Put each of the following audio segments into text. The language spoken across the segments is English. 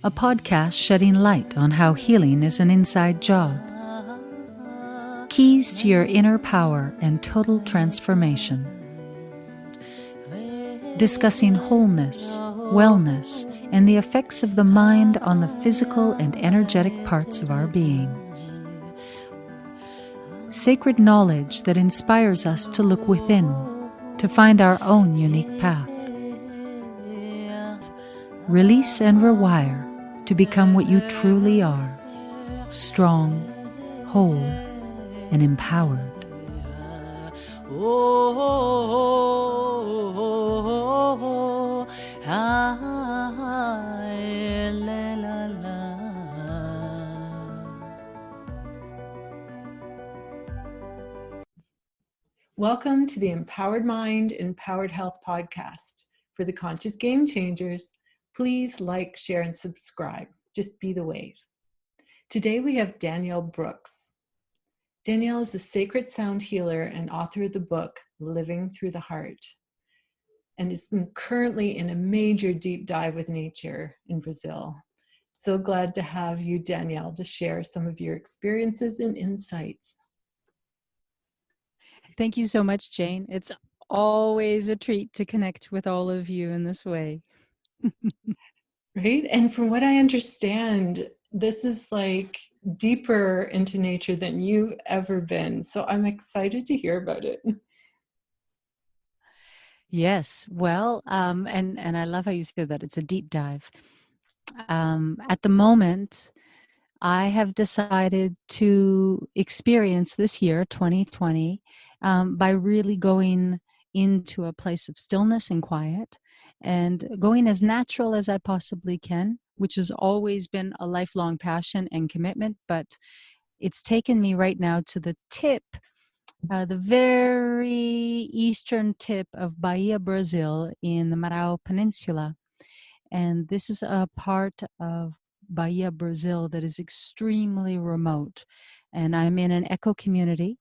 a podcast shedding light on how healing is an inside job. Keys to your inner power and total transformation. Discussing wholeness, wellness, and the effects of the mind on the physical and energetic parts of our being. Sacred knowledge that inspires us to look within, to find our own unique path. Release and rewire to become what you truly are, strong, whole, and empowered. Welcome to the Empowered Mind, Empowered Health podcast. For the conscious game changers, please like, share, and subscribe. Just be the wave. Today we have Danielle Brooks. Danielle is a sacred sound healer and author of the book, Living Through the Heart, and is currently in a major deep dive with nature in Brazil. So glad to have you, Danielle, to share some of your experiences and insights. Thank you so much, Jane. It's always a treat to connect with all of you in this way. Right? And from what I understand, this is like deeper into nature than you've ever been. So I'm excited to hear about it. Yes, well, and I love how you said that. It's a deep dive. At the moment, I have decided to experience this year, 2020, by really going into a place of stillness and quiet and going as natural as I possibly can, which has always been a lifelong passion and commitment, but it's taken me right now to the tip, the very eastern tip of Bahia, Brazil, in the Marau Peninsula. And this is a part of Bahia, Brazil that is extremely remote. And I'm in an eco community.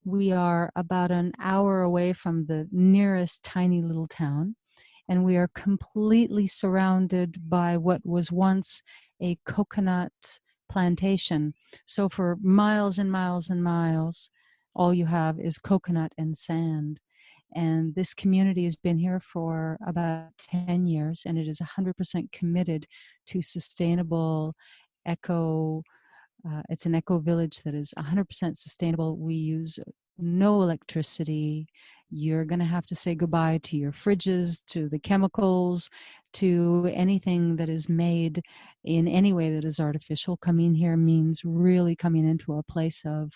We are about an hour away from the nearest tiny little town. And we are completely surrounded by what was once a coconut plantation. So for miles and miles and miles, all you have is coconut and sand. And this community has been here for about 10 years, and it is 100% committed to sustainable eco. It's an eco village that is 100% sustainable. We use no electricity. You're going to have to say goodbye to your fridges, to the chemicals, to anything that is made in any way that is artificial. Coming here means really coming into a place of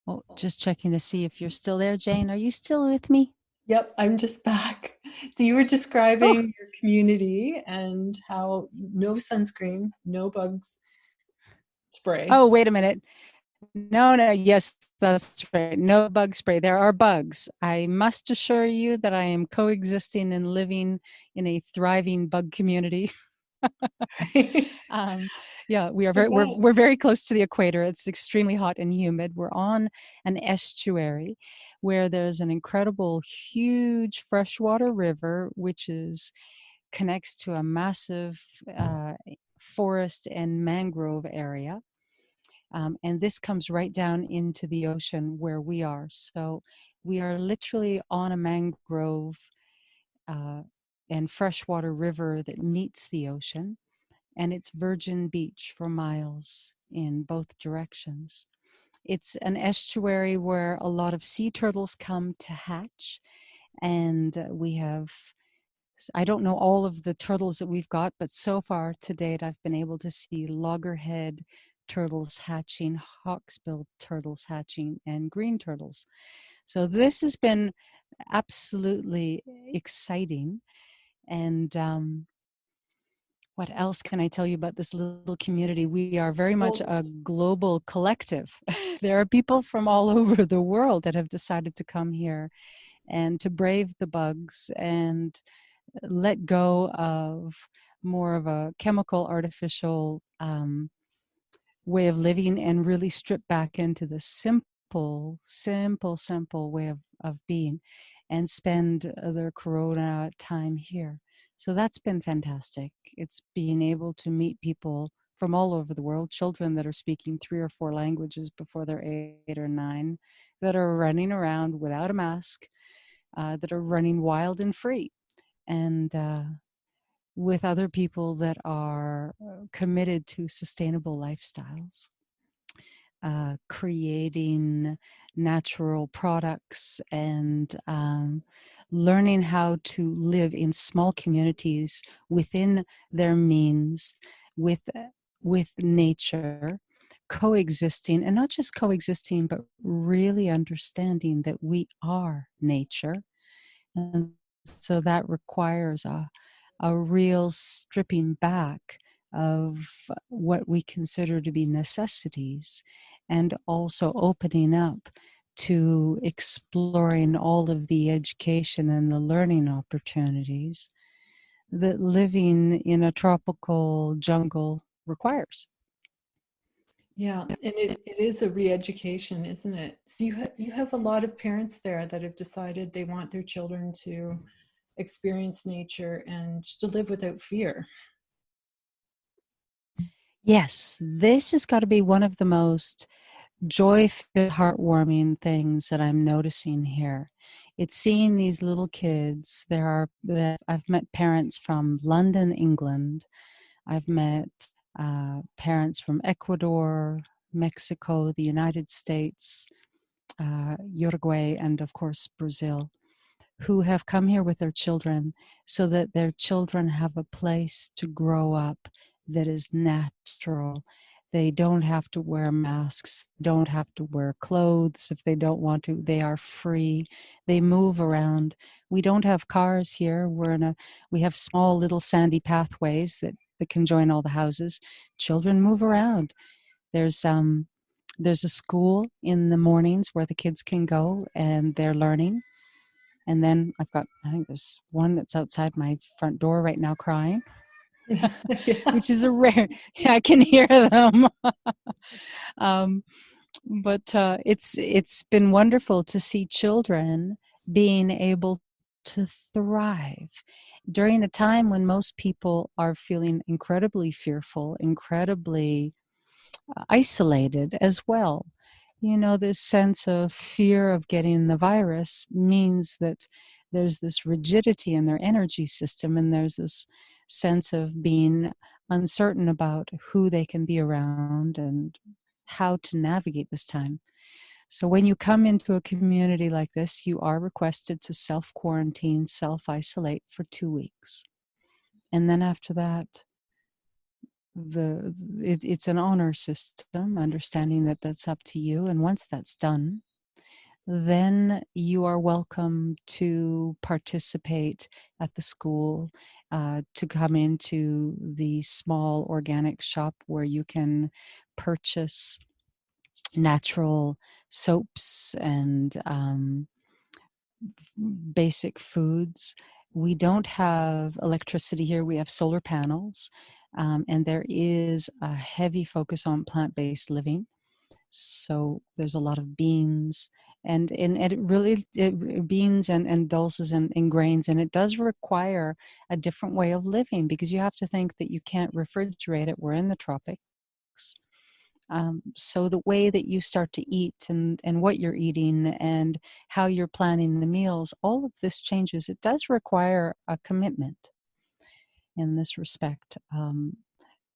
oh, just checking to see if you're still there, Jane. Are you still with me? Yep, I'm just back. So you were describing your community and how no sunscreen, no bugs spray. Oh, wait a minute. No, yes, that's right. No bug spray. There are bugs. I must assure you that I am coexisting and living in a thriving bug community. Yeah, we're very close to the equator. It's extremely hot and humid. We're on an estuary where there's an incredible, huge freshwater river, which connects to a massive forest and mangrove area. And this comes right down into the ocean where we are. So we are literally on a mangrove and freshwater river that meets the ocean. And it's virgin beach for miles in both directions. It's an estuary where a lot of sea turtles come to hatch. And we have, I don't know all of the turtles that we've got, but so far to date, I've been able to see loggerhead turtles hatching, hawksbill turtles hatching, and green turtles. So this has been absolutely exciting. And what else can I tell you about this little community? We are very much a global collective. There are people from all over the world that have decided to come here and to brave the bugs and let go of more of a chemical, artificial way of living and really strip back into the simple way of being. and spend their corona time here. So that's been fantastic. It's being able to meet people from all over the world, children that are speaking 3 or 4 languages before they're 8 or 9, that are running around without a mask, that are running wild and free, and with other people that are committed to sustainable lifestyles, creating natural products, and learning how to live in small communities within their means, with nature, coexisting, and not just coexisting, but really understanding that we are nature. And so that requires a real stripping back of what we consider to be necessities, and also opening up to exploring all of the education and the learning opportunities that living in a tropical jungle requires. Yeah, and it is a re-education, isn't it? So you have a lot of parents there that have decided they want their children to experience nature and to live without fear. Yes, this has got to be one of the most joy-filled, heartwarming things that I'm noticing here. It's seeing these little kids. I've met parents from London, England. I've met parents from Ecuador, Mexico, the United States, Uruguay, and of course Brazil, who have come here with their children so that their children have a place to grow up that is natural. They don't have to wear masks, don't have to wear clothes if they don't want to. They are free. They move around. We don't have cars here. We have small little sandy pathways that can join all the houses. Children move around. There's a school in the mornings where the kids can go and they're learning. And then I think there's one that's outside my front door right now crying, Yeah. which is a rare, I can hear them. um, but it's been wonderful to see children being able to thrive during a time when most people are feeling incredibly fearful, incredibly isolated as well. You know, this sense of fear of getting the virus means that there's this rigidity in their energy system, and there's this sense of being uncertain about who they can be around and how to navigate this time. So when you come into a community like this, you are requested to self-quarantine, self-isolate for 2 weeks. And then after that, it's an honor system, understanding that that's up to you. And once that's done, then you are welcome to participate at the school, to come into the small organic shop where you can purchase natural soaps and basic foods. We don't have electricity here. We have solar panels, and there is a heavy focus on plant-based living. So there's a lot of beans and it really beans and dulses and grains, and it does require a different way of living, because you have to think that you can't refrigerate it. We're in the tropics. So the way that you start to eat and what you're eating and how you're planning the meals, all of this changes. It does require a commitment in this respect,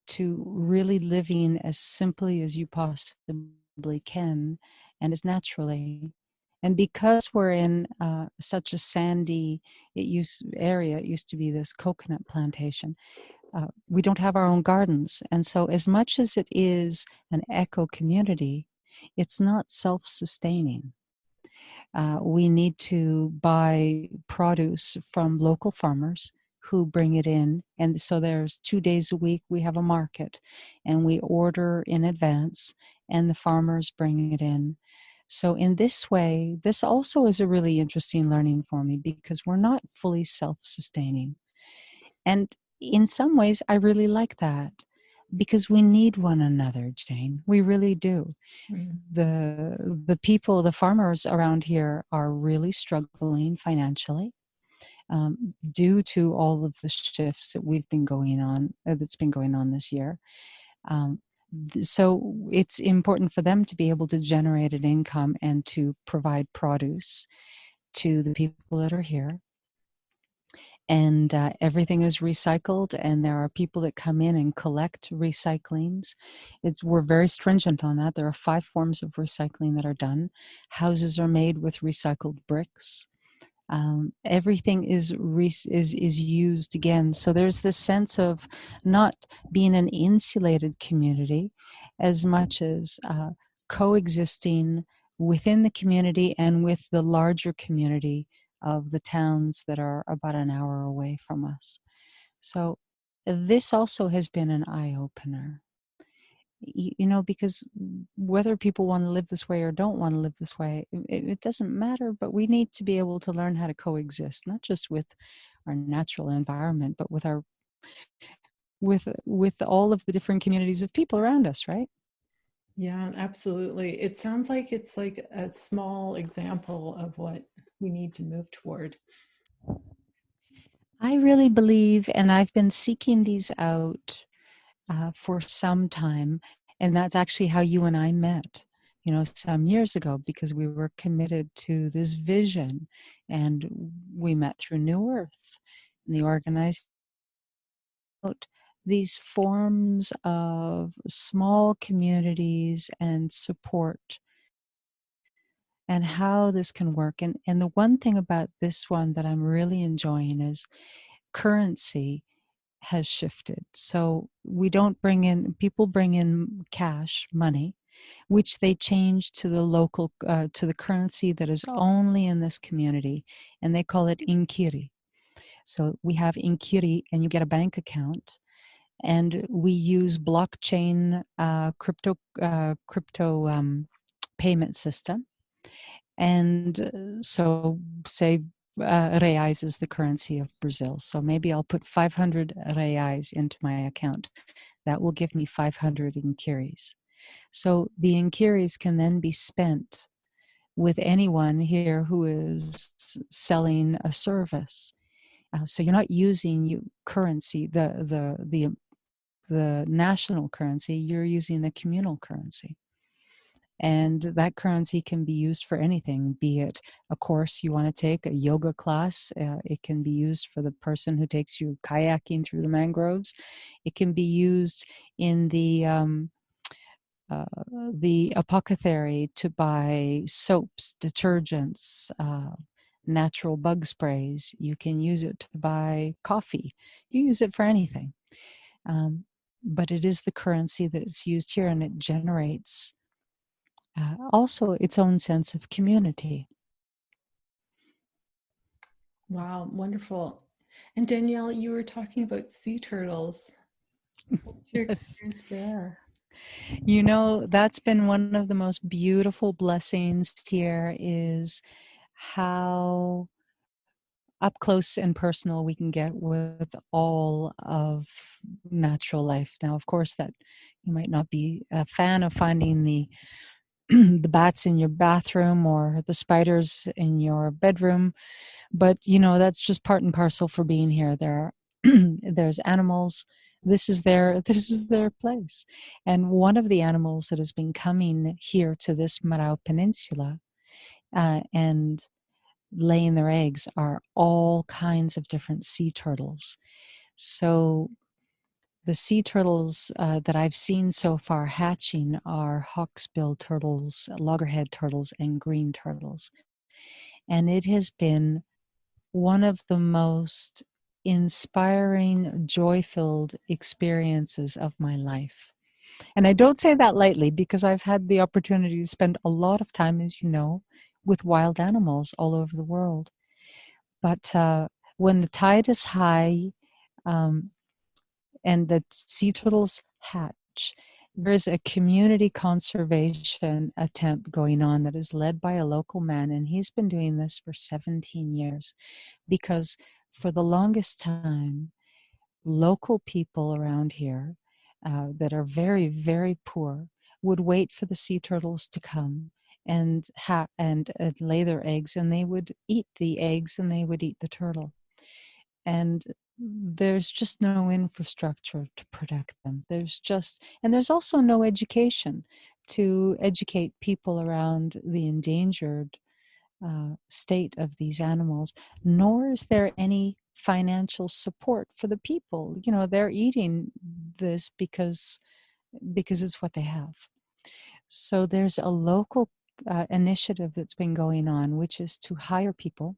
to really living as simply as you possibly can and as naturally. And because we're in such a sandy area, it used to be this coconut plantation. We don't have our own gardens. And so as much as it is an eco community, it's not self-sustaining. We need to buy produce from local farmers who bring it in. And so there's 2 days a week we have a market, and we order in advance and the farmers bring it in. So in this way, this also is a really interesting learning for me, because we're not fully self-sustaining. And in some ways, I really like that. because we need one another, Jane. We really do. Mm. The people, the farmers around here are really struggling financially, due to all of the shifts that we've been going on, that's been going on this year. Um, so it's important for them to be able to generate an income and to provide produce to the people that are here. And everything is recycled, and there are people that come in and collect recyclings. We're very stringent on that. There are 5 forms of recycling that are done. Houses are made with recycled bricks. Everything is used again. So there's this sense of not being an insulated community as much as coexisting within the community and with the larger community of the towns that are about an hour away from us. So this also has been an eye-opener. Because whether people want to live this way or don't want to live this way, it doesn't matter, but we need to be able to learn how to coexist, not just with our natural environment, but with all of the different communities of people around us, right? Yeah, absolutely. It sounds like it's like a small example of what we need to move toward. I really believe, and I've been seeking these out for some time, and that's actually how you and I met, some years ago, because we were committed to this vision, and we met through New Earth, and the organized out these forms of small communities and support, and how this can work. And the one thing about this one that I'm really enjoying is currency has shifted. So we don't people bring in cash, money, which they change to the local, to the currency that is only in this community, and they call it inkiri. So we have inkiri, and you get a bank account, and we use blockchain, crypto payment system. And so say reais is the currency of Brazil. So maybe I'll put 500 reais into my account. That will give me 500 inquiries. So the inquiries can then be spent with anyone here who is selling a service. So you're not using currency, the national currency. You're using the communal currency. And that currency can be used for anything, be it a course you want to take, a yoga class. It can be used for the person who takes you kayaking through the mangroves. It can be used in the apothecary to buy soaps, detergents, natural bug sprays. You can use it to buy coffee. You use it for anything. But it is the currency that's used here, and it generates also its own sense of community. Wow, wonderful. And Danielle, you were talking about sea turtles. What's your experience there? That's been one of the most beautiful blessings here, is how up close and personal we can get with all of natural life. Now, of course, that you might not be a fan of finding the the bats in your bathroom or the spiders in your bedroom, but that's just part and parcel for being here. There's animals. This is their place. And one of the animals that has been coming here to this Marau Peninsula and laying their eggs are all kinds of different sea turtles. So the sea turtles that I've seen so far hatching are hawksbill turtles, loggerhead turtles, and green turtles. And it has been one of the most inspiring, joy-filled experiences of my life. And I don't say that lightly, because I've had the opportunity to spend a lot of time, as you know, with wild animals all over the world. But when the tide is high, um, and the sea turtles hatch, there's a community conservation attempt going on that is led by a local man, and he's been doing this for 17 years, because for the longest time, local people around here that are very, very poor would wait for the sea turtles to come and lay their eggs, and they would eat the eggs and they would eat the turtle. And there's just no infrastructure to protect them. There's also no education to educate people around the endangered state of these animals, nor is there any financial support for the people. They're eating this because it's what they have. So there's a local initiative that's been going on, which is to hire people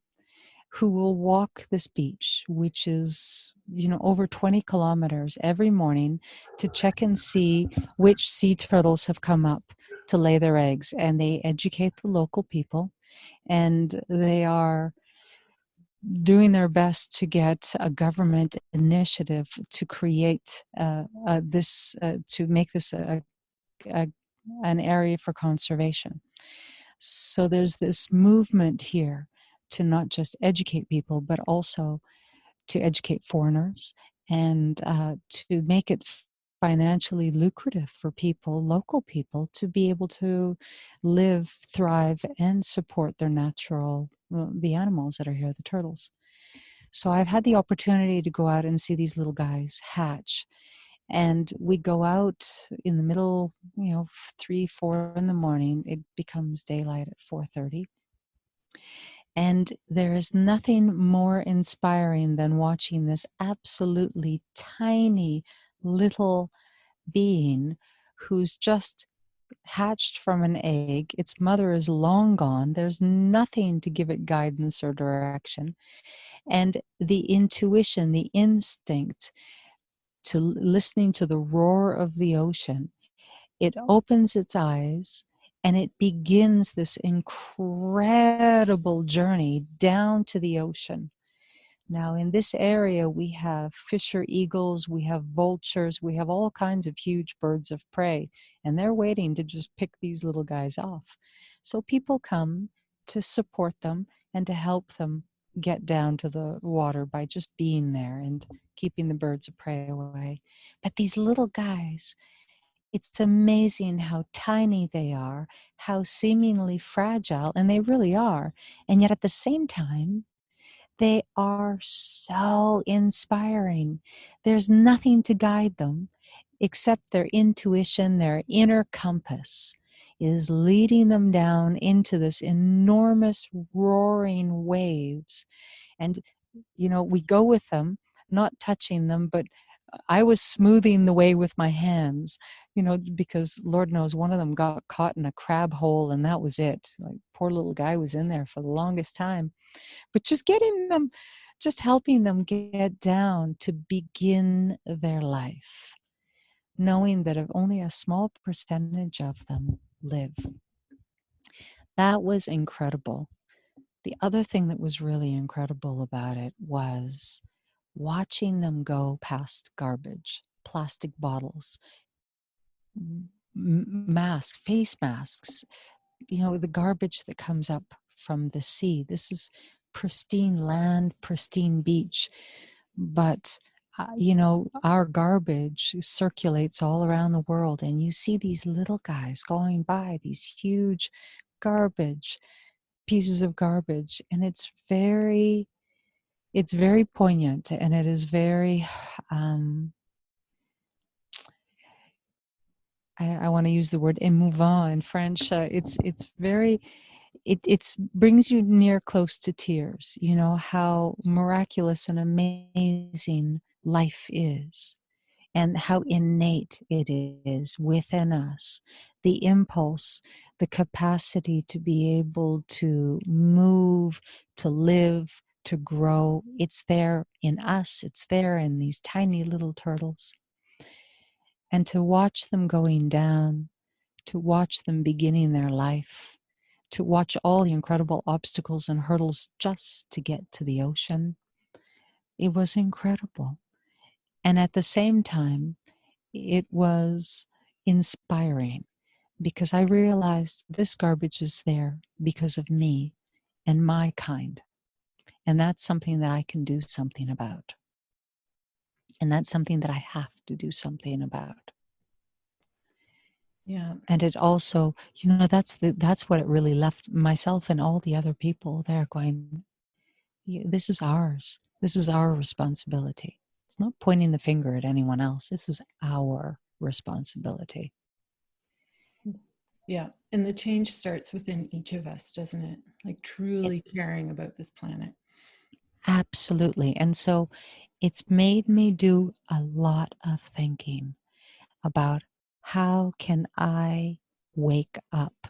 who will walk this beach, which is, over 20 kilometers every morning, to check and see which sea turtles have come up to lay their eggs. And they educate the local people, and they are doing their best to get a government initiative to create to make this an area for conservation. So there's this movement here to not just educate people, but also to educate foreigners, and to make it financially lucrative for people, local people, to be able to live, thrive, and support their the animals that are here, the turtles. So I've had the opportunity to go out and see these little guys hatch. And we go out in the middle, 3, 4 in the morning. It becomes daylight at 4:30. And there is nothing more inspiring than watching this absolutely tiny little being who's just hatched from an egg. Its mother is long gone. There's nothing to give it guidance or direction. And the intuition, the instinct to listening to the roar of the ocean, it opens its eyes and it begins this incredible journey down to the ocean. Now, in this area, we have fisher eagles, we have vultures, we have all kinds of huge birds of prey, and they're waiting to just pick these little guys off. So people come to support them and to help them get down to the water by just being there and keeping the birds of prey away. But these little guys, it's amazing how tiny they are, how seemingly fragile, and they really are. And yet at the same time, they are so inspiring. There's nothing to guide them except their intuition, their inner compass is leading them down into this enormous roaring waves. And, we go with them, not touching them, but I was smoothing the way with my hands, because Lord knows one of them got caught in a crab hole and that was it. Like, poor little guy was in there for the longest time. But just helping them get down to begin their life, knowing that if only a small percentage of them live. That was incredible. The other thing that was really incredible about it was watching them go past garbage, plastic bottles, masks, face masks, the garbage that comes up from the sea. This is pristine land, pristine beach. But, our garbage circulates all around the world, and you see these little guys going by, these huge pieces of garbage, and it's very poignant, and it is very, I want to use the word émouvant in French. It brings you near close to tears, how miraculous and amazing life is, and how innate it is within us. The impulse, the capacity to be able to move, to live, to grow, it's there in us, it's there in these tiny little turtles. And to watch them going down, to watch them beginning their life, to watch all the incredible obstacles and hurdles just to get to the ocean, it was incredible. And at the same time, it was inspiring, because I realized this garbage is there because of me and my kind. And that's something that I can do something about. And that's something that I have to do something about. Yeah. And it also, that's what it really left myself and all the other people there going, this is ours. This is our responsibility. It's not pointing the finger at anyone else. This is our responsibility. Yeah. And the change starts within each of us, doesn't it? Like truly caring about this planet. Absolutely. And so it's made me do a lot of thinking about how can I wake up,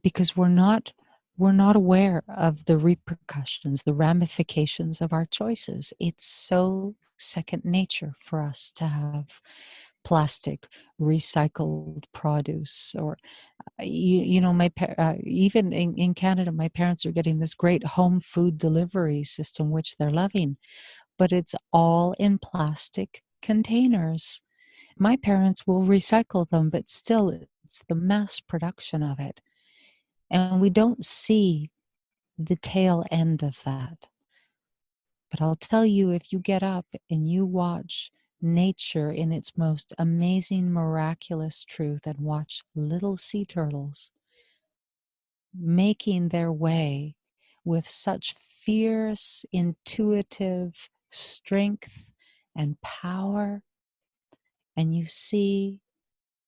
because we're not aware of the repercussions, the ramifications of our choices. It's so second nature for us to have plastic, recycled produce, or even in Canada, my parents are getting this great home food delivery system, which they're loving, but it's all in plastic containers. My parents will recycle them, but still, it's the mass production of it. And we don't see the tail end of that. But I'll tell you, if you get up and you watch nature in its most amazing, miraculous truth and watch little sea turtles making their way with such fierce, intuitive strength and power, and you see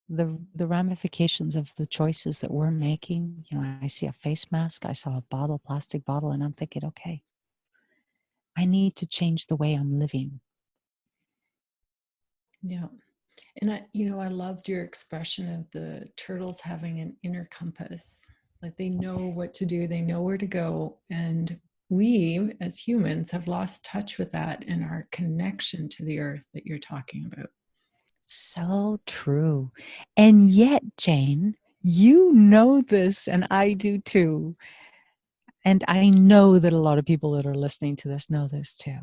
the ramifications of the choices that we're making. I see a face mask, I saw a bottle, plastic bottle, and I'm thinking, okay, I need to change the way I'm living. Yeah. And I loved your expression of the turtles having an inner compass. Like they know what to do, they know where to go. And we as humans have lost touch with that and our connection to the earth that you're talking about. So true. And yet, Jane, you know this, and I do too. And I know that a lot of people that are listening to this know this too.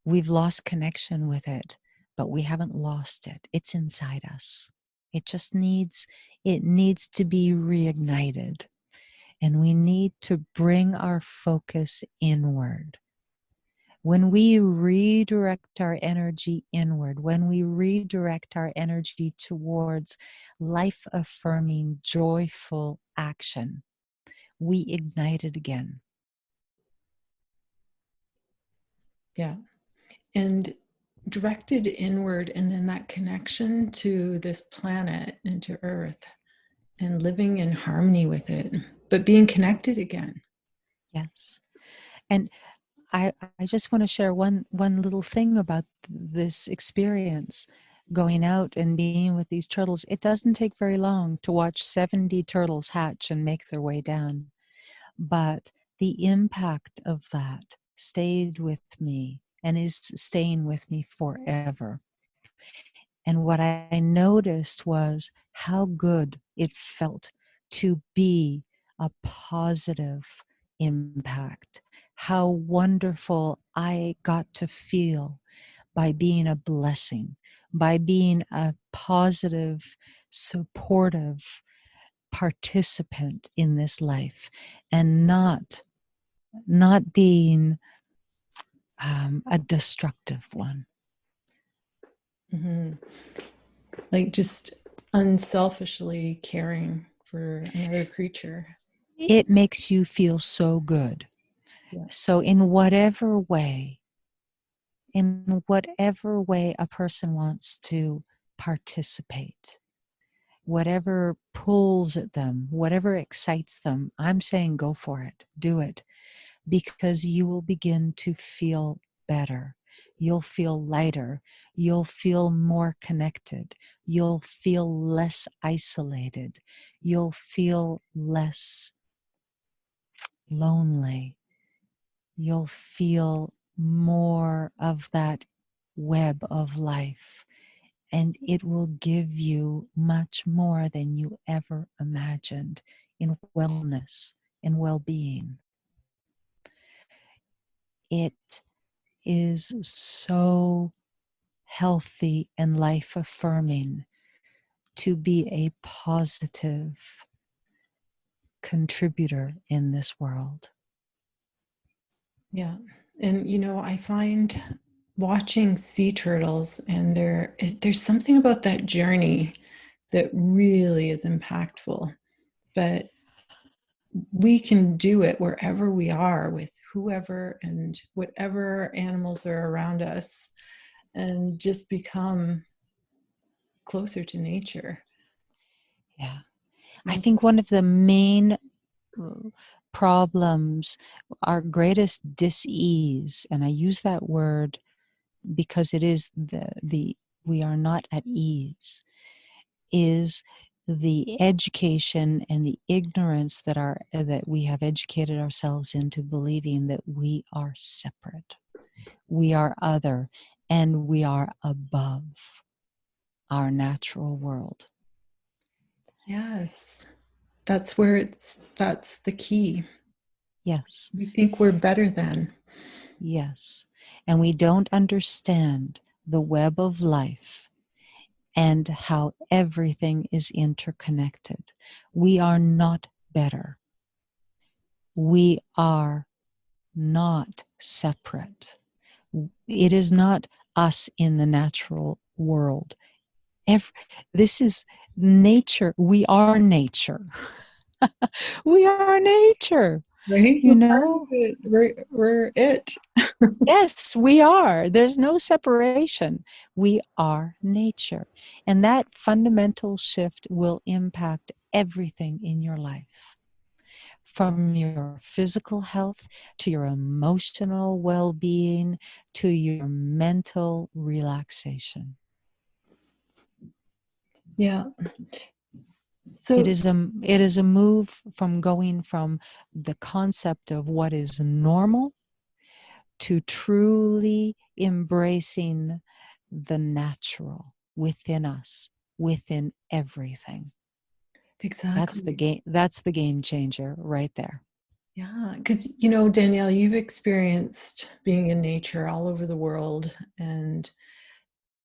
We've lost connection with it, but we haven't lost it. It's inside us. It needs to be reignited. And we need to bring our focus inward. When we redirect our energy inward, when we redirect our energy towards life affirming, joyful action, we ignite it again. Yeah. And directed inward, and then that connection to this planet and to earth and living in harmony with it, but being connected again. Yes. And I just want to share one little thing about this experience, going out and being with these turtles. It doesn't take very long to watch 70 turtles hatch and make their way down. But the impact of that stayed with me and is staying with me forever. And what I noticed was how good it felt to be a positive impact, how wonderful I got to feel by being a blessing, by being a positive, supportive participant in this life, and not being a destructive one. Mm-hmm. Like just unselfishly caring for another creature. It makes you feel so good. Yeah. So in whatever way a person wants to participate, whatever pulls at them, whatever excites them, I'm saying go for it, do it, because you will begin to feel better. You'll feel lighter. You'll feel more connected. You'll feel less isolated. You'll feel less lonely. You'll feel more of that web of life, and it will give you much more than you ever imagined in wellness and well-being. It is so healthy and life affirming to be a positive contributor in this world. Yeah. And, I find watching sea turtles, and there's something about that journey that really is impactful. But we can do it wherever we are with whoever and whatever animals are around us, and just become closer to nature. Yeah. I think one of the main problems, our greatest dis-ease, and I use that word because it is the we are not at ease, is the education and the ignorance that we have educated ourselves into believing that we are separate, we are other, and we are above our natural world. Yes, that's the key. Yes. We think we're better than. Yes. And we don't understand the web of life and how everything is interconnected. We are not better. We are not separate. It is not us in the natural world. This is nature. We are nature. We are nature, Right? you We're part of know? it. We're it. Yes, we are. There's no separation. We are nature. And that fundamental shift will impact everything in your life, from your physical health to your emotional well-being to your mental relaxation. Yeah. It So is a move from going from the concept of what is normal to truly embracing the natural within us, within everything. exactly. That's the game changer right there. Yeah, because Danielle, you've experienced being in nature all over the world, and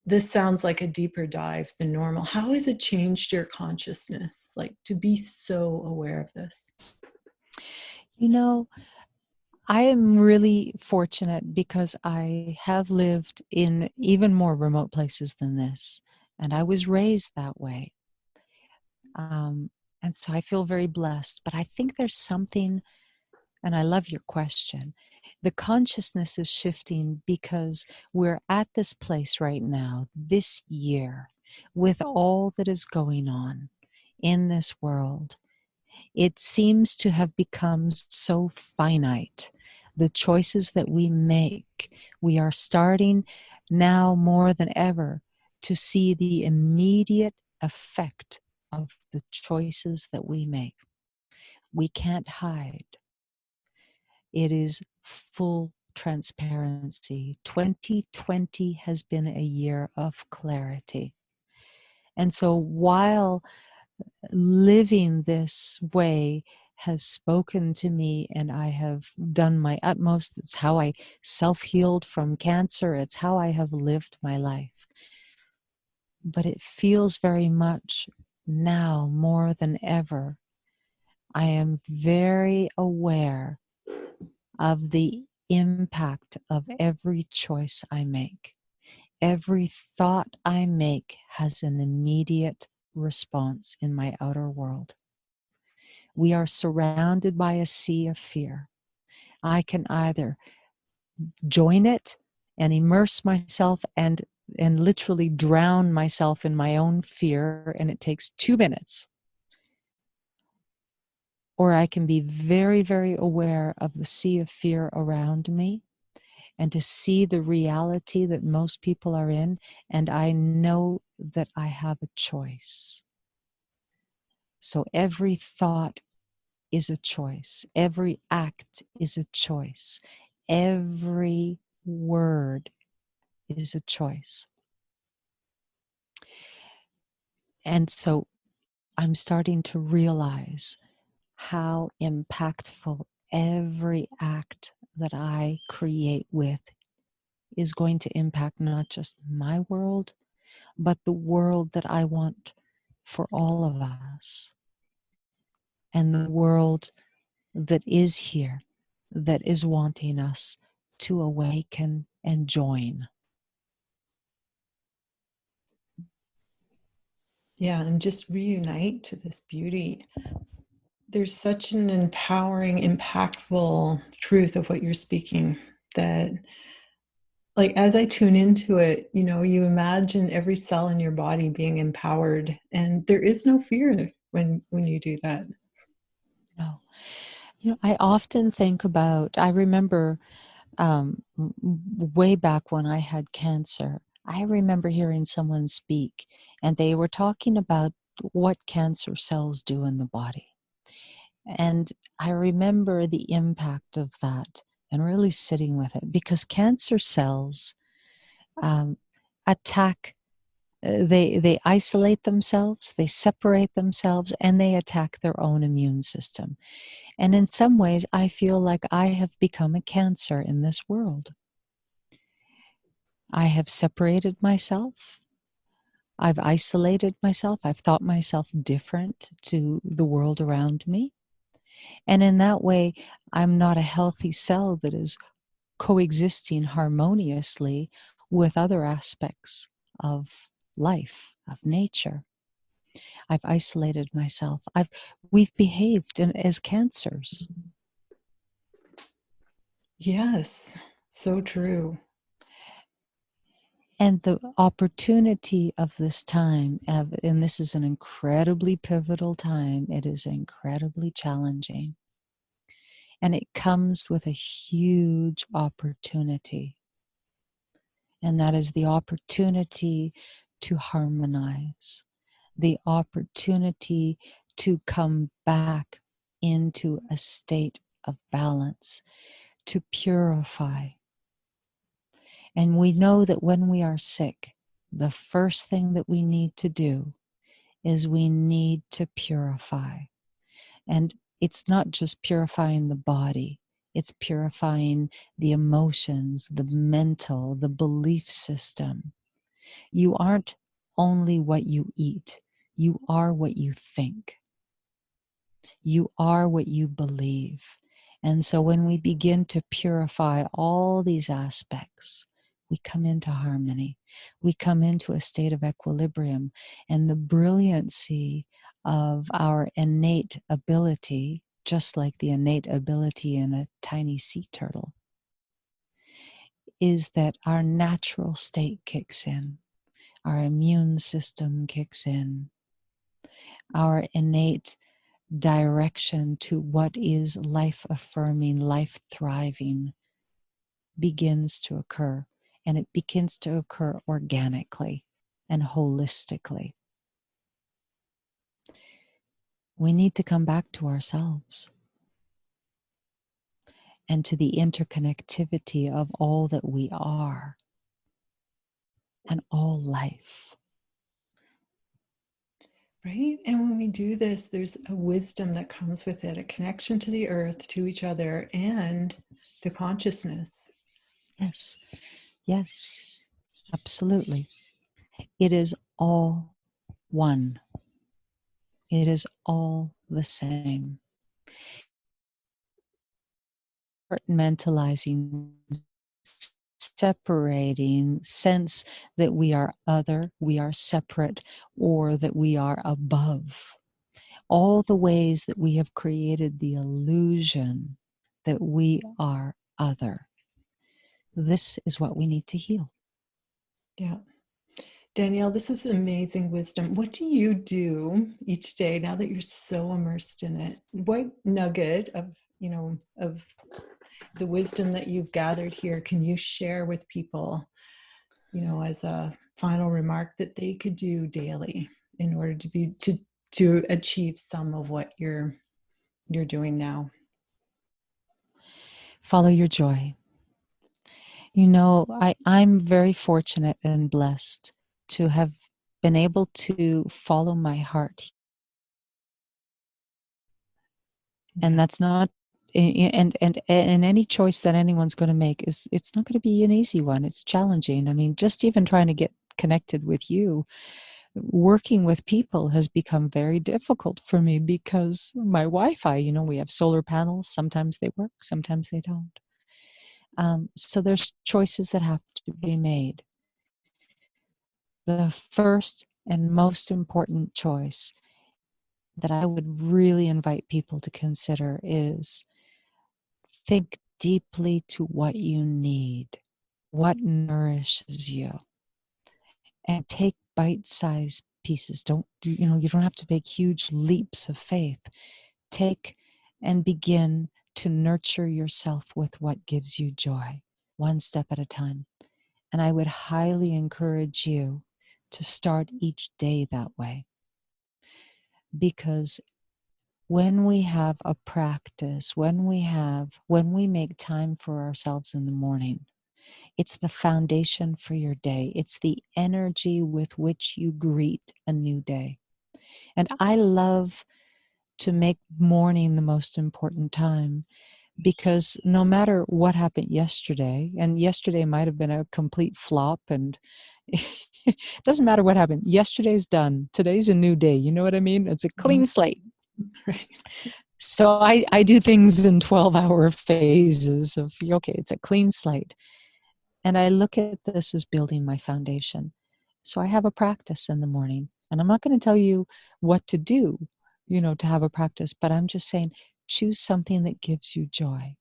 this sounds like a deeper dive than normal. How has it changed your consciousness, like to be so aware of this? You know, I am really fortunate because I have lived in even more remote places than this, and I was raised that way. Um, and so I feel very blessed. But I think there's something, and I love your question. The consciousness is shifting because we're at this place right now, this year, with all that is going on in this world. It seems to have become so finite. The choices that we make, we are starting now more than ever to see the immediate effect of the choices that we make. We can't hide. It is full transparency. 2020 has been a year of clarity. And so while living this way has spoken to me and I have done my utmost, it's how I self-healed from cancer, it's how I have lived my life. But it feels very much now more than ever, I am very aware of the impact of every choice I make. Every thought I make has an immediate response in my outer world. We are surrounded by a sea of fear. I can either join it and immerse myself and literally drown myself in my own fear, and it takes 2 minutes. Or I can be very, very aware of the sea of fear around me and to see the reality that most people are in, and I know that I have a choice. So every thought is a choice. Every act is a choice. Every word is a choice. And so I'm starting to realize how impactful every act that I create with is going to impact not just my world, but the world that I want for all of us, and the world that is here, that is wanting us to awaken and join. Yeah, and just reunite to this beauty. There's such an empowering, impactful truth of what you're speaking that, like, as I tune into it, you imagine every cell in your body being empowered, and there is no fear when you do that. No. I often think about, I remember way back when I had cancer, I remember hearing someone speak, and they were talking about what cancer cells do in the body. And I remember the impact of that and really sitting with it, because cancer cells um, attack, they isolate themselves, they separate themselves, and they attack their own immune system. And in some ways, I feel like I have become a cancer in this world. I have separated myself. I've isolated myself. I've thought myself different to the world around me. And in that way, I'm not a healthy cell that is coexisting harmoniously with other aspects of life, of nature. I've isolated myself. We've behaved as cancers. Yes, so true. And the opportunity of this time, and this is an incredibly pivotal time, it is incredibly challenging. And it comes with a huge opportunity. And that is the opportunity to harmonize, the opportunity to come back into a state of balance, to purify. And we know that when we are sick, the first thing that we need to do is we need to purify. And it's not just purifying the body, it's purifying the emotions, the mental, the belief system. You aren't only what you eat, you are what you think. You are what you believe. And so when we begin to purify all these aspects, we come into harmony. We come into a state of equilibrium. And the brilliancy of our innate ability, just like the innate ability in a tiny sea turtle, is that our natural state kicks in. Our immune system kicks in. Our innate direction to what is life affirming, life thriving begins to occur. And it begins to occur organically and holistically. We need to come back to ourselves and to the interconnectivity of all that we are and all life. Right? And when we do this, there's a wisdom that comes with it, a connection to the earth, to each other, and to consciousness. Yes, yes, absolutely. It is all one. It is all the same. Compartmentalizing, separating, sense that we are other, we are separate, or that we are above. All the ways that we have created the illusion that we are other. This is what we need to heal. Yeah. Danielle, this is amazing wisdom. What do you do each day now that you're so immersed in it? What nugget of the wisdom that you've gathered here can you share with people, as a final remark that they could do daily in order to achieve some of what you're doing now? Follow your joy. I'm very fortunate and blessed to have been able to follow my heart. And Yeah. that's not, and any choice that anyone's going to make it's not going to be an easy one. It's challenging. I mean, just even trying to get connected with you, working with people has become very difficult for me because my Wi-Fi, we have solar panels. Sometimes they work, sometimes they don't. So there's choices that have to be made. The first and most important choice that I would really invite people to consider is think deeply to what you need, what nourishes you, and take bite-sized pieces. You don't have to make huge leaps of faith. Take and begin to nurture yourself with what gives you joy, one step at a time. And I would highly encourage you to start each day that way. Because when we have a practice, when we make time for ourselves in the morning, it's the foundation for your day. It's the energy with which you greet a new day. And I love to make morning the most important time, because no matter what happened yesterday, and yesterday might have been a complete flop, and it doesn't matter what happened. Yesterday's done. Today's a new day. You know what I mean? It's a clean slate. Right. So I do things in 12-hour phases of, okay, it's a clean slate. And I look at this as building my foundation. So I have a practice in the morning. And I'm not going to tell you what to do, to have a practice, but I'm just saying, choose something that gives you joy.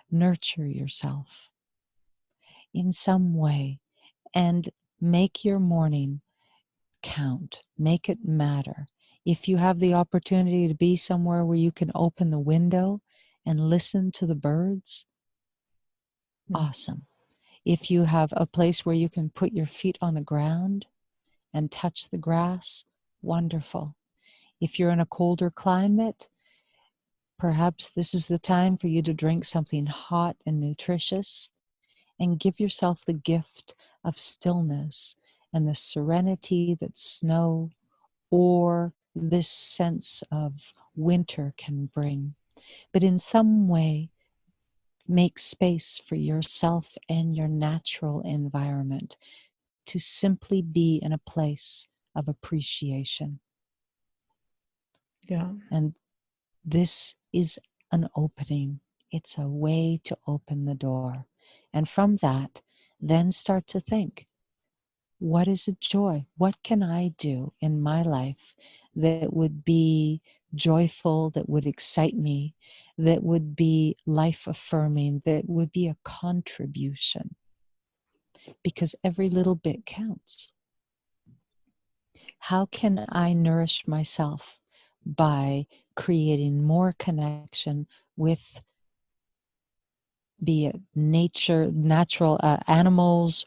Nurture yourself in some way and make your morning count. Make it matter. If you have the opportunity to be somewhere where you can open the window and listen to the birds, awesome. If you have a place where you can put your feet on the ground and touch the grass, wonderful. If you're in a colder climate, perhaps this is the time for you to drink something hot and nutritious and give yourself the gift of stillness and the serenity that snow or this sense of winter can bring. But in some way, make space for yourself and your natural environment to simply be in a place of appreciation. Yeah. And this is an opening. It's a way to open the door. And from that, then start to think, what is a joy? What can I do in my life that would be joyful, that would excite me, that would be life affirming, that would be a contribution? Because every little bit counts. How can I nourish myself by creating more connection with, be it natural animals,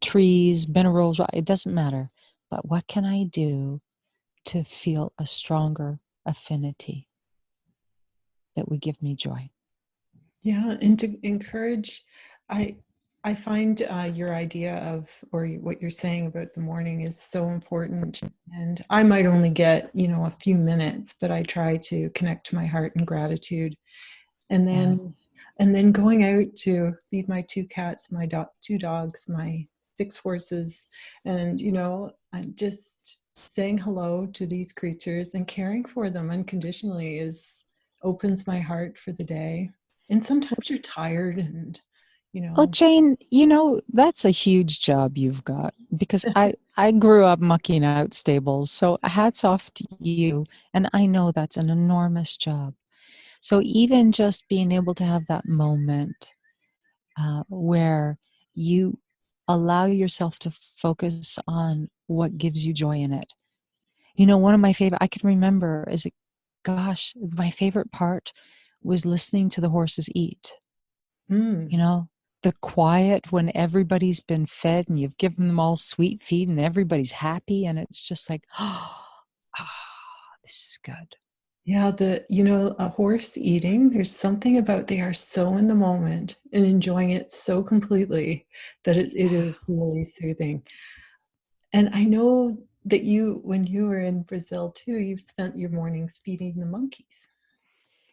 trees, minerals, it doesn't matter. But what can I do to feel a stronger affinity that would give me joy? Yeah, and to encourage, I I find your idea of, or what you're saying about the morning is so important. And I might only get, a few minutes, but I try to connect to my heart in gratitude. And Yeah. then going out to feed my two cats, my two dogs, my six horses, and I'm just saying hello to these creatures and caring for them unconditionally opens my heart for the day. And sometimes you're tired and Well, Jane, that's a huge job you've got, because I grew up mucking out stables. So hats off to you. And I know that's an enormous job. So even just being able to have that moment where you allow yourself to focus on what gives you joy in it. One of my favorite, I can remember my favorite part was listening to the horses eat. The quiet when everybody's been fed and you've given them all sweet feed and everybody's happy, and it's just like, this is good. Yeah, a horse eating, there's something about, they are so in the moment and enjoying it so completely that it is really soothing. And I know that when you were in Brazil too, you've spent your mornings feeding the monkeys.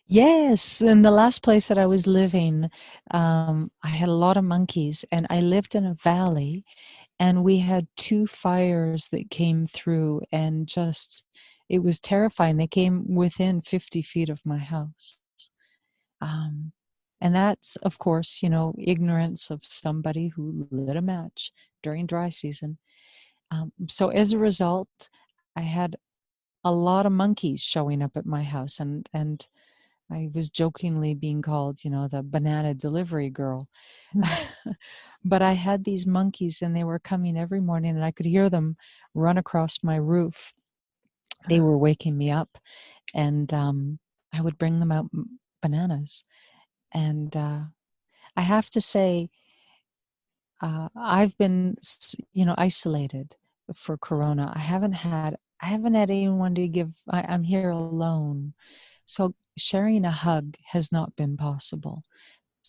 Yes, in the last place that I was living, I had a lot of monkeys, and I lived in a valley, and we had two fires that came through, and it was terrifying. They came within 50 feet of my house. And that's, of course, ignorance of somebody who lit a match during dry season. So as a result, I had a lot of monkeys showing up at my house, and I was jokingly being called, the banana delivery girl. But I had these monkeys, and they were coming every morning, and I could hear them run across my roof. They were waking me up, and I would bring them out bananas. And I have to say, I've been, isolated for Corona. I haven't had anyone to give. I'm here alone, so sharing a hug has not been possible.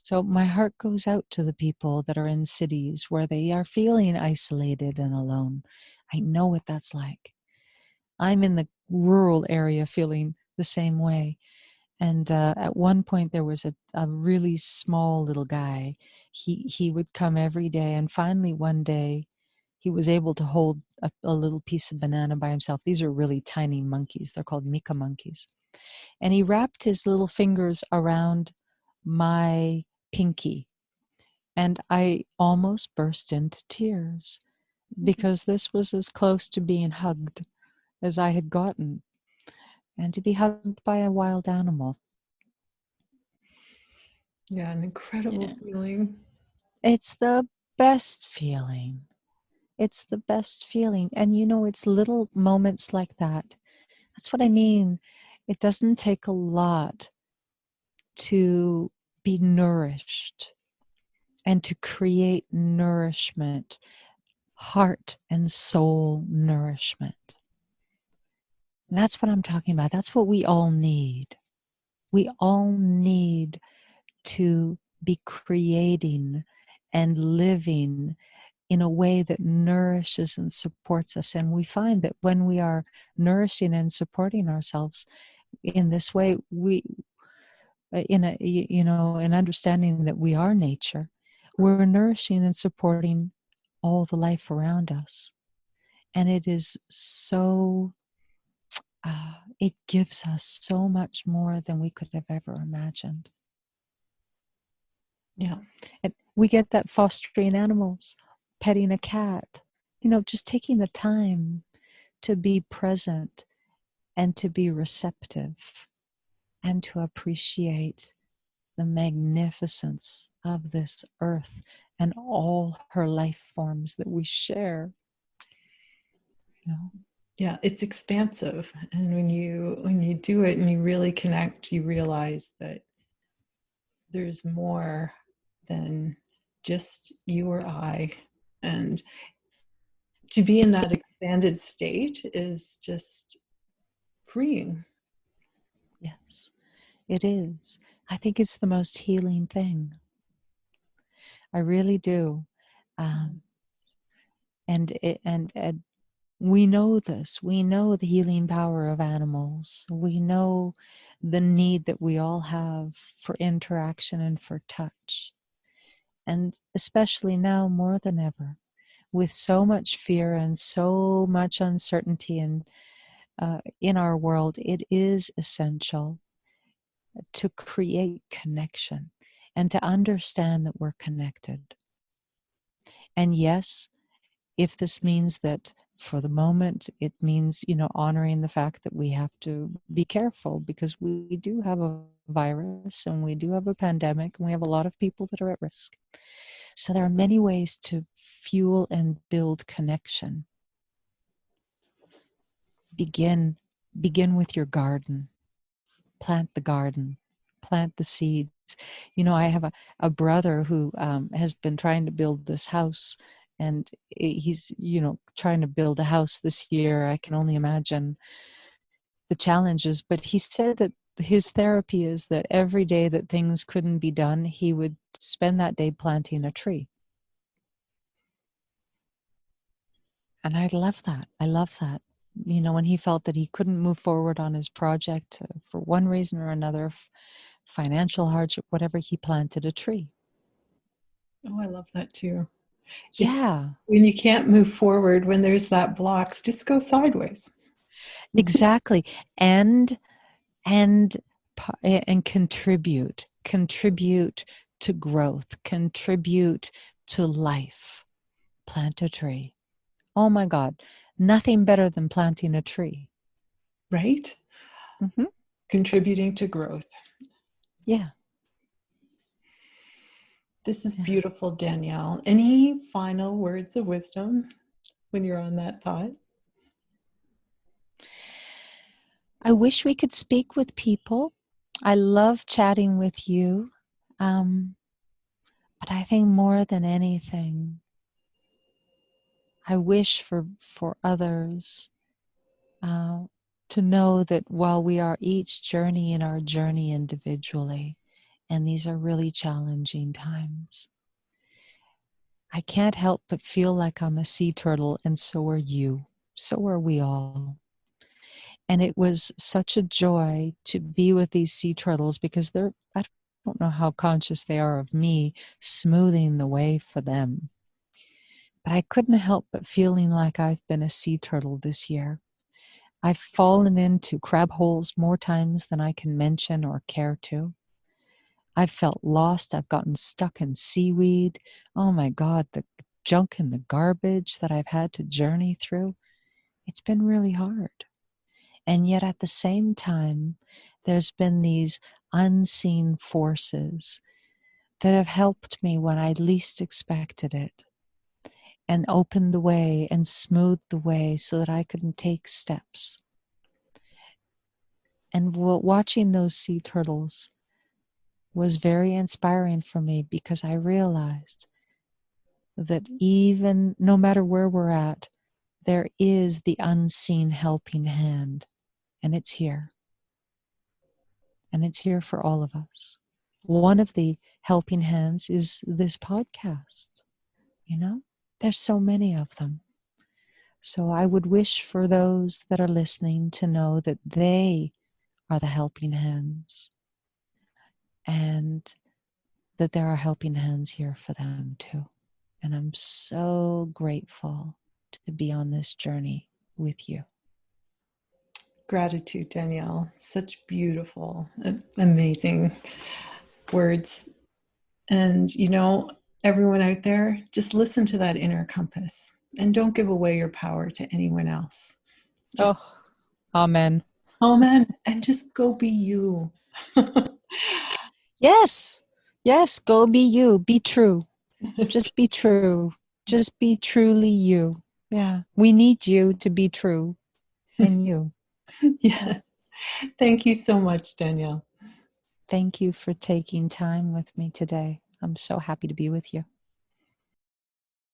So my heart goes out to the people that are in cities where they are feeling isolated and alone. I know what that's like. I'm in the rural area feeling the same way. And at one point, there was a really small little guy. He would come every day, and finally one day, he was able to hold a little piece of banana by himself. These are really tiny monkeys. They're called Mika monkeys. And he wrapped his little fingers around my pinky, and I almost burst into tears because this was as close to being hugged as I had gotten, and to be hugged by a wild animal. Yeah, an incredible feeling. It's the best feeling. It's the best feeling. And it's little moments like that. That's what I mean. It doesn't take a lot to be nourished and to create nourishment, heart and soul nourishment. And that's what I'm talking about. That's what we all need. We all need to be creating and living in a way that nourishes and supports us. And we find that when we are nourishing and supporting ourselves in this way, we, in understanding that we are nature, we're nourishing and supporting all the life around us. And it is so, it gives us so much more than we could have ever imagined. Yeah. And we get that fostering animals, petting a cat, just taking the time to be present and to be receptive and to appreciate the magnificence of this earth and all her life forms that we share. Yeah, it's expansive. And when you do it and you really connect, you realize that there's more than just you or I. And to be in that expanded state is just freeing. Yes, it is. I think it's the most healing thing. I really do. And we know this. We know the healing power of animals. We know the need that we all have for interaction and for touch. And especially now more than ever, with so much fear and so much uncertainty in our world, it is essential to create connection and to understand that we're connected. And yes, if this means that for the moment, it means, honoring the fact that we have to be careful because we do have a virus and we do have a pandemic and we have a lot of people that are at risk. So there are many ways to fuel and build connection. Begin with your garden. Plant the garden. Plant the seeds. I have a brother who has been trying to build this house, and he's, trying to build a house this year. I can only imagine the challenges, but he said that his therapy is that every day that things couldn't be done, he would spend that day planting a tree. And I love that. I love that. When he felt that he couldn't move forward on his project for one reason or another, financial hardship, whatever, he planted a tree. Oh, I love that too. Yeah. When you can't move forward, when there's that blocks, just go sideways. Exactly. And contribute to growth, contribute to life. Plant a tree. Oh my God, nothing better than planting a tree. Right? Mm-hmm. Contributing to growth. Yeah. This is Yeah. beautiful, Danielle. Any final words of wisdom when you're on that thought? I wish we could speak with people. I love chatting with you. But I think more than anything, I wish for others to know that while we are each journeying our journey individually, and these are really challenging times, I can't help but feel like I'm a sea turtle, and so are you. So are we all. And it was such a joy to be with these sea turtles because I don't know how conscious they are of me smoothing the way for them. But I couldn't help but feeling like I've been a sea turtle this year. I've fallen into crab holes more times than I can mention or care to. I've felt lost. I've gotten stuck in seaweed. Oh my God, the junk and the garbage that I've had to journey through. It's been really hard. And yet at the same time, there's been these unseen forces that have helped me when I least expected it and opened the way and smoothed the way so that I could take steps. And watching those sea turtles was very inspiring for me because I realized that even no matter where we're at, there is the unseen helping hand, and it's here. And it's here for all of us. One of the helping hands is this podcast. There's so many of them. So I would wish for those that are listening to know that they are the helping hands and that there are helping hands here for them too. And I'm so grateful to be on this journey with you. Gratitude, Danielle. Such beautiful, amazing words. And, everyone out there, just listen to that inner compass and don't give away your power to anyone else. Just, Amen. amen. And just go be you. Yes. Yes. Go be you. Be true. Just be true. Just be truly you. Yeah. We need you to be true in you. Yeah. Thank you so much, Danielle. Thank you for taking time with me today. I'm so happy to be with you.